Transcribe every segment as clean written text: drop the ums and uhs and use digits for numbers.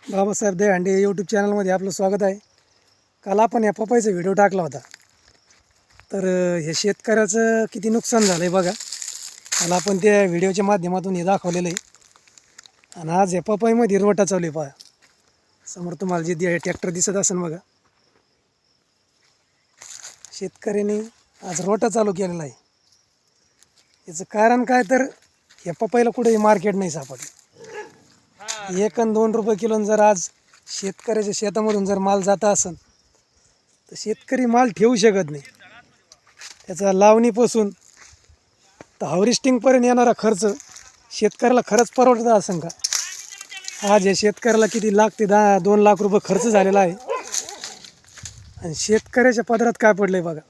Babasaheb Dahihande YouTube चॅनलमध्ये आपलं स्वागत आहे. काल आपण या पपईचा व्हिडिओ टाकला होता. तर हे शेतकऱ्याचं किती नुकसान झालं आहे बघा. काल आपण त्या व्हिडिओच्या माध्यमातून हे दाखवलेलं आहे. आणि आज या पपईमध्ये रोटा चालू आहे. पहा समोर तुम्हाला जे ट्रॅक्टर दिसत असेल बघा. शेतकऱ्याने आज रोटा चालू केलेला आहे. याचं कारण काय तर या पपईला कुठेही मार्केट नाही सापडलं. 1 आणि 2 रुपये किलो जर आज शेतकऱ्याच्या शेतामधून जर माल जाता असेल तर शेतकरी माल ठेवू शकत नाही. त्याचा लावणीपासून तर हार्वेस्टिंगपर्यंत येणारा खर्च शेतकऱ्याला खरंच परवडत असेल का? आज या शेतकऱ्याला किती लाख ते 2 लाख रुपये खर्च झालेला आहे. आणि शेतकऱ्याच्या पदरात काय पडलं आहे बघा,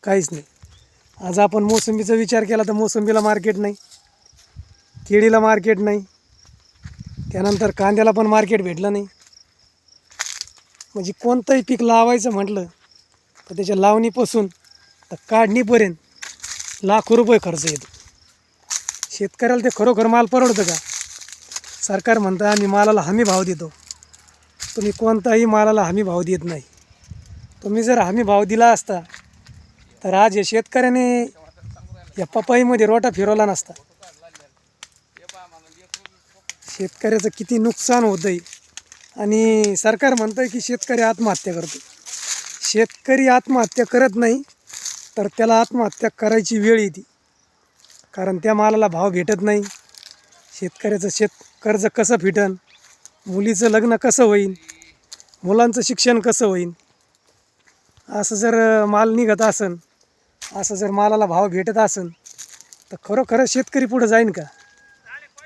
काहीच नाही. आज आपण मोसंबीचा विचार केला तर मोसंबीला मार्केट नाही, केळीला मार्केट नाही, त्यानंतर कांद्याला पण मार्केट भेटलं नाही. म्हणजे कोणतंही पीक लावायचं म्हटलं तर त्याच्या लावणीपासून तर काढणीपर्यंत लाखो रुपये खर्च येतो. शेतकऱ्याला ते खरोखर माल परवडतं का? सरकार म्हणतं आम्ही मालाला हमी भाव देतो. तुम्ही कोणताही मालाला हमी भाव देत नाही. तुम्ही जर हमी भाव दिला असता तर आज या शेतकऱ्याने या पपईमध्ये रोटा फिरवला नसता. शेतकऱ्याचं किती नुकसान होतं आहे. आणि सरकार म्हणतं आहे की शेतकरी आत्महत्या करतो. शेतकरी आत्महत्या करत नाही तर त्याला आत्महत्या करायची वेळ येते. कारण त्या मालाला भाव भेटत नाही. शेतकऱ्याचं कर्ज कसं फिटन, मुलीचं लग्न कसं होईल, मुलांचं शिक्षण कसं होईल. असं जर माल निघत असेल, असं जर मालाला भाव भेटत असेल तर खरोखरच शेतकरी पुढं जाईन का?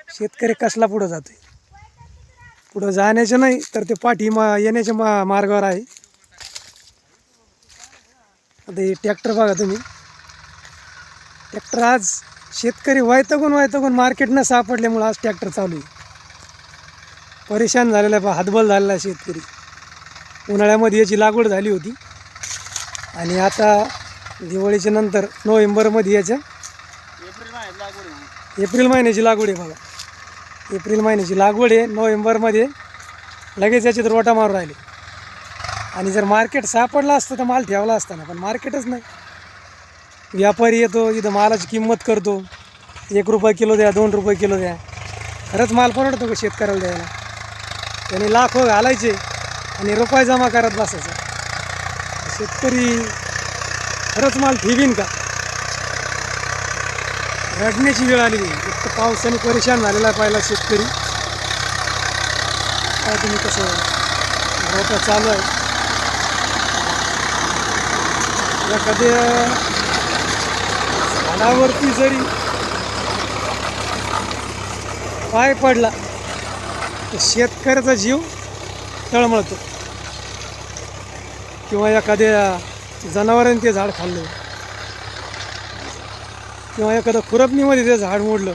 शेतकरी कसला पुढं जातो आहे? पुढं जाण्याचं नाही तर ते येण्याच्या मार्गावर आहे. आता हे ट्रॅक्टर बघा तुम्ही. ट्रॅक्टर आज शेतकरी वैतागून मार्केट न सापडल्यामुळं आज ट्रॅक्टर चालू आहे. परेशान झालेला आहे, हातबल झालेला आहे शेतकरी. उन्हाळ्यामध्ये याची लागवड झाली होती आणि आता दिवाळीच्या नंतर नोव्हेंबरमध्ये याच्या एप्रिल महिन्याची लागवड आहे बघा. एप्रिल महिन्याची लागवड आहे, नोव्हेंबरमध्ये लगेच याच्यात रोटा मारून राहिले. आणि जर मार्केट सापडला असतं तर माल ठेवला असता ना, पण मार्केटच नाही. व्यापारी येतो इथं मालाची किंमत करतो, 1 रुपये किलो द्या, 2 रुपये किलो द्या. खरंच माल परवडतो का शेतकऱ्याला द्यायला? त्यांनी लाखो घालायचे आणि रुपये जमा करत बसायचा. शेतकरी खरंच माल ठेवीन का? रडण्याची वेळ आली. एक तर पावसाने परेशान झालेला आहे पहिला शेतकरी. काय तुम्ही कसं रोटा चालू आहे. एखाद्या झाडावरती जरी पाय पडला तर शेतकऱ्याचा जीव तळमळतो. किंवा एखाद्या जनावरांनी ते झाड खाल्लं, किंवा एखादं खुरपणीमध्ये ते झाड मोडलं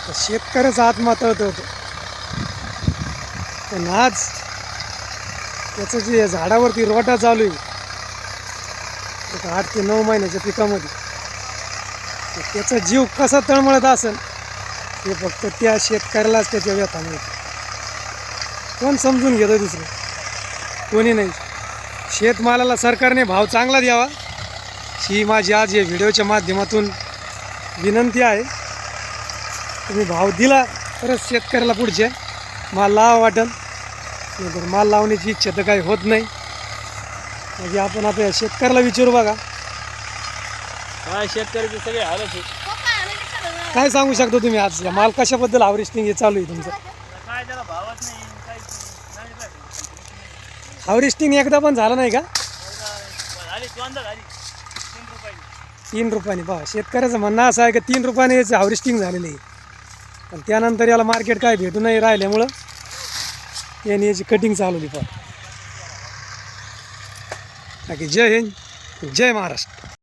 तर शेतकऱ्याचा आत्महत्या होतं. पण आज त्याचं जे झाडावरती रोटा चालू आहे 8 ते 9 महिन्याच्या पिकामध्ये, तर त्याचा जीव कसा तळमळत असेल हे फक्त त्या शेतकऱ्यालाच त्याच्या व्यथा मिळते. कोण समजून घेतं? दुसरं कोणी नाही. शेतमालाला सरकारने भाव चांगला द्यावा ही माझी आज या व्हिडिओच्या माध्यमातून विनंती आहे. तुम्ही भाव दिला तरच शेतकऱ्याला पुढचे माल लावा वाटेल, नंतर माल लावण्याची इच्छा तर काही होत नाही. म्हणजे आपण आता या शेतकऱ्याला विचारू बघा. काय शेतकऱ्याचे सगळे हालत आहे. काय सांगू शकतो तुम्ही आज या माल कशाबद्दल हार्वेस्टिंग हे चालू आहे तुमचं? काय त्याला भावच नाही, काहीच नाही. हार्वेस्टिंग एकदा पण झालं नाही का? झाली 3 रुपयाने. पहा शेतकऱ्याचं म्हणणं असं आहे की 3 रुपयाने याचं हार्वेस्टिंग झालेलं आहे. पण त्यानंतर याला मार्केट काय भेटू नाही राहिल्यामुळं याने याची कटिंग चालवली. पहा. बाकी जय हिंद, जय महाराष्ट्र.